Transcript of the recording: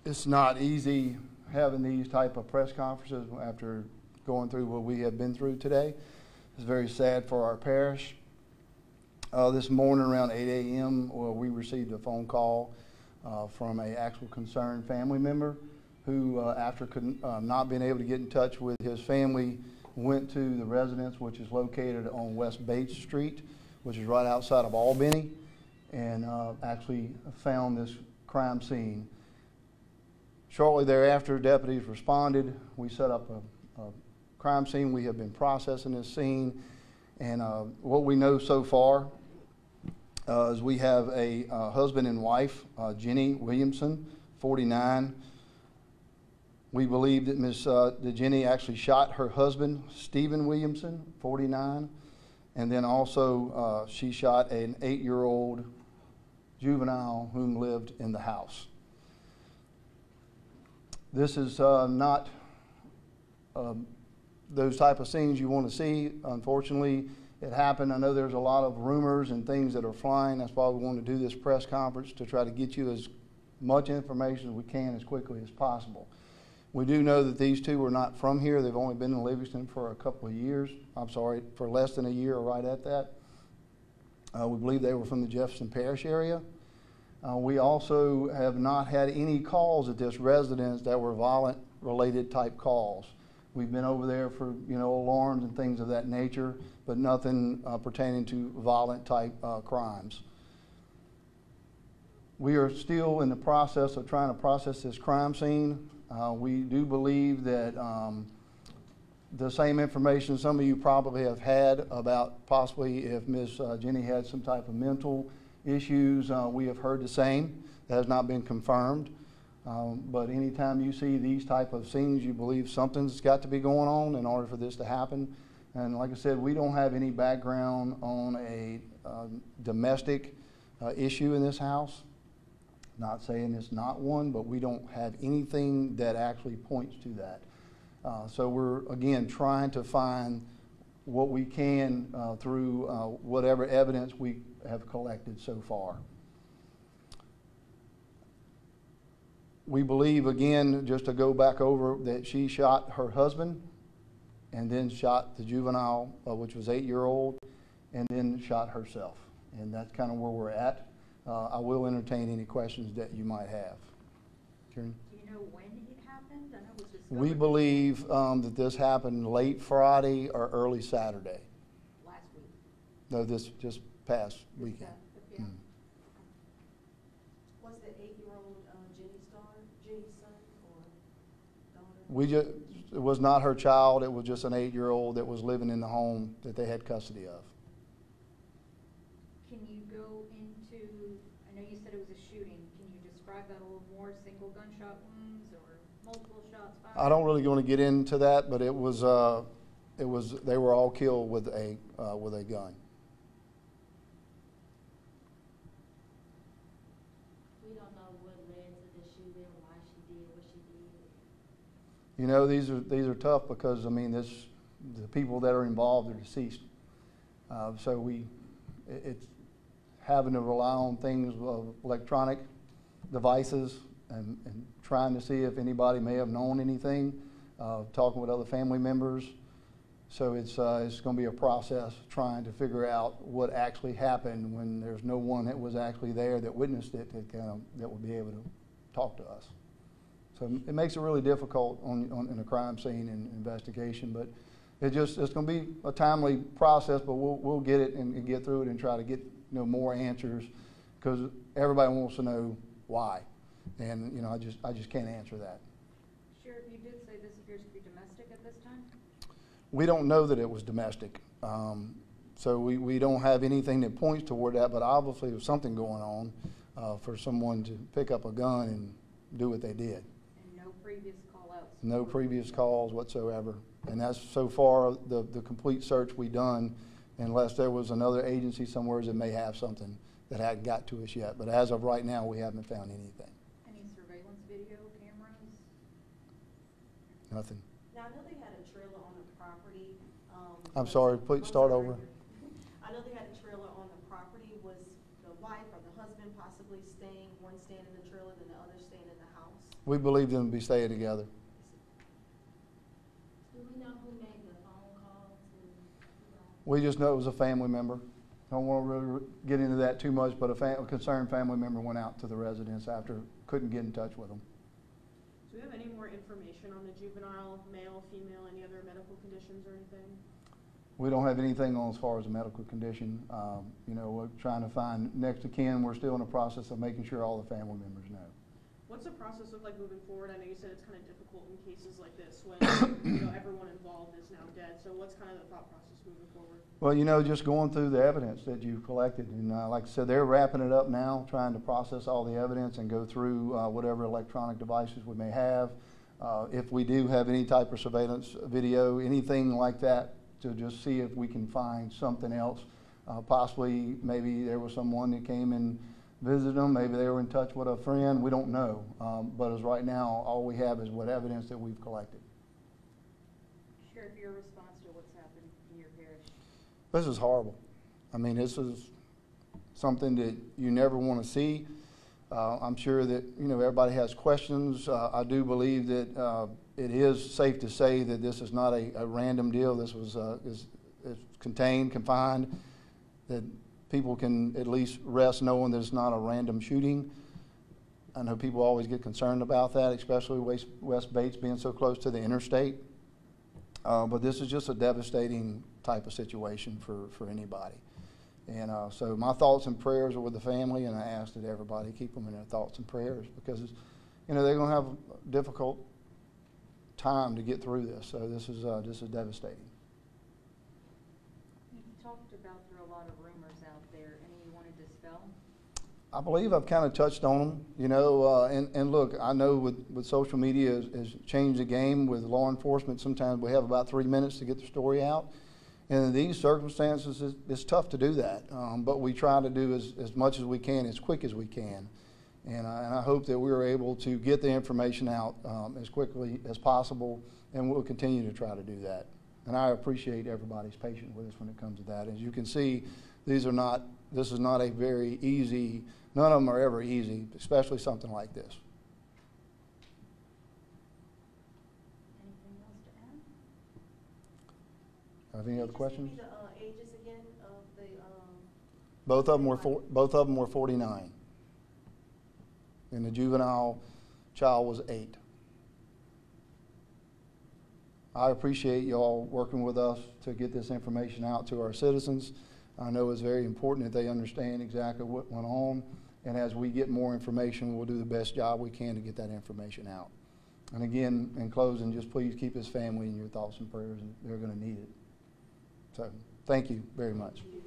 It's not easy having these type of press conferences after going through what we have been through today. It's very sad for our parish. This morning around 8 a.m. We received a phone call from an actual concerned family member who, after not being able to get in touch with his family, went to the residence, which is located on West Bates Street, which is right outside of Albany, and actually found this crime scene. Shortly thereafter, deputies responded. We set up a crime scene. We have been processing this scene, and what we know so far is we have a husband and wife, Jenny Williamson, 49. We believe that Ms. Jenny actually shot her husband, Stephen Williamson, 49, and then also she shot an 8-year-old juvenile whom lived in the house. This is not those type of scenes you want to see. Unfortunately, it happened. I know there's a lot of rumors and things that are flying. That's why we want to do this press conference, to try to get you as much information as we can as quickly as possible. We do know that these two were not from here. They've only been in Livingston for a couple of years. I'm sorry, for less than a year, or right at that. We believe they were from the Livingston Parish area. We also have not had any calls at this residence that were violent related type calls. We've been over there for, alarms and things of that nature, but nothing pertaining to violent type crimes. We are still in the process of trying to process this crime scene. We do believe that the same information some of you probably have had about possibly if Ms. Jenny had some type of mental issues, we have heard the same. That has not been confirmed. But anytime you see these type of scenes, you believe something's got to be going on in order for this to happen. And like I said, we don't have any background on a domestic issue in this house. Not saying it's not one, but we don't have anything that actually points to that. So we're, again, trying to find what we can through whatever evidence we have collected so far. We believe, again, just to go back over, that she shot her husband and then shot the juvenile, which was 8-year-old, and then shot herself. And that's kind of where we're at. I will entertain any questions that you might have. Karen? Do you know when it happened? I know it was discovered. We believe that this happened late Friday or early Saturday. Last week? No, this just past weekend. Yeah. Was the 8-year-old Jenny's son or daughter? It was not her child. It was just an 8-year-old that was living in the home that they had custody of. Can you go into, I know you said it was a shooting. Can you describe that a little more? Single gunshot wounds or multiple shots fired? I don't really want to get into that, but it was they were all killed with a gun. We don't know what led to the shooting, why she did what she did. You know, these are tough because, I mean, the people that are involved are deceased. So it's having to rely on things of electronic devices and trying to see if anybody may have known anything, talking with other family members. So it's going to be a process trying to figure out what actually happened when there's no one that was actually there that witnessed it that would be able to talk to us. So it makes it really difficult in a crime scene and investigation, but it's going to be a timely process, but we'll get it and get through it and try to get more answers, because everybody wants to know why, and I just can't answer that. Sheriff, you did say this appears to be domestic at this time? We don't know that it was domestic, so we don't have anything that points toward that, but obviously there's something going on for someone to pick up a gun and do what they did. And no previous call-outs? No previous calls whatsoever. And that's so far the complete search we done, unless there was another agency somewhere that may have something that hadn't got to us yet. But as of right now, we haven't found anything. Any surveillance video cameras? Nothing. Now, I know they had a trailer on the property. I'm sorry, please start over. I know they had a trailer on the property. Was the wife or the husband possibly staying, one staying in the trailer, then the other staying in the house? We believe them to be staying together. Do we know who made the phone call to, We just know it was a family member. Don't want to really get into that too much, but a concerned family member went out to the residence after couldn't get in touch with them. Do we have any more information on the juvenile, male, female, any other medical conditions or anything? We don't have anything on as far as a medical condition. We're trying to find next of kin. We're still in the process of making sure all the family members know. What's the process look like moving forward? I know you said it's kind of difficult in cases like this when everyone involved is now dead. So what's kind of the thought process moving forward? Well, just going through the evidence that you've collected. And like I said, they're wrapping it up now, trying to process all the evidence and go through whatever electronic devices we may have. If we do have any type of surveillance video, anything like that, to just see if we can find something else. Possibly, maybe there was someone that came and visited them. Maybe they were in touch with a friend. We don't know. But as right now, all we have is what evidence that we've collected. Sheriff, your response to what's happened in your parish? This is horrible. I mean, this is something that you never want to see. I'm sure that, everybody has questions. I do believe that it is safe to say that this is not a random deal. This was is contained, confined, that people can at least rest knowing that it's not a random shooting. I know people always get concerned about that, especially West Bates being so close to the interstate. But this is just a devastating type of situation for anybody. And so my thoughts and prayers are with the family, and I ask that everybody keep them in their thoughts and prayers because, they're going to have a difficult time to get through this. So this is devastating. You talked about there are a lot of rumors out there. Any you want to dispel? I believe I've kind of touched on them, and look, I know with social media has changed the game with law enforcement. Sometimes we have about 3 minutes to get the story out. And in these circumstances, it's tough to do that, but we try to do as much as we can, as quick as we can. And I hope that we were able to get the information out as quickly as possible, and we'll continue to try to do that. And I appreciate everybody's patience with us when it comes to that. As you can see, this is not a very easy, none of them are ever easy, especially something like this. Anything else to add? Have any other questions? Can you just give me the ages again of the Both of them were 49, and the juvenile child was 8. I appreciate y'all working with us to get this information out to our citizens. I know it's very important that they understand exactly what went on, and as we get more information, we'll do the best job we can to get that information out. And again, in closing, just please keep his family in your thoughts and prayers, and they're going to need it. So, thank you very much. Thank you.